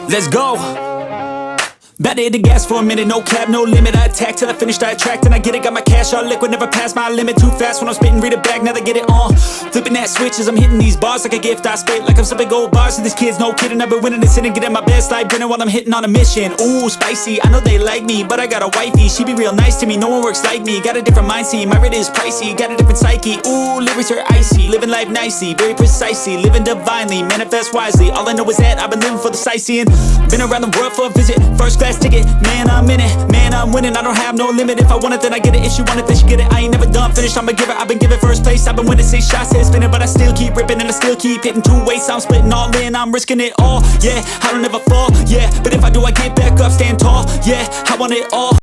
Let's go. About to hit the gas for a minute, no cap, no limit. I attack till I finish, I attract, and I get it. Got my cash all liquid, never pass my limit. Too fast when I'm spitting, read it back, now they get it on. Flipping that switch as I'm hitting these bars like a gift. I spit like I'm sipping gold bars to these kids, no kidding. I've been winning this and getting my best life grinning while I'm hitting on a mission. Ooh, spicy, I know they like me, but I got a wifey, she be real nice to me. No one works like me, got a different mindset. My rate is pricey, got a different psyche. Ooh, lyrics are icy, living life nicely, very precisely, living divinely, manifest wisely. All I know is that I've been living for the sightseeing. Been around the world for a visit, first class ticket. Man, I'm in it, man, I'm winning. I don't have no limit. If I want it, then I get it. If she want it, then she get it. I ain't never done finished, I'm a giver. I've been giving first place, I've been winning 6 shots, head spinning, but I still keep ripping and I still keep hitting 2 weights. I'm splitting all in, I'm risking it all. Yeah, I don't ever fall. Yeah, but if I do, I get back up, stand tall. Yeah, I want it all.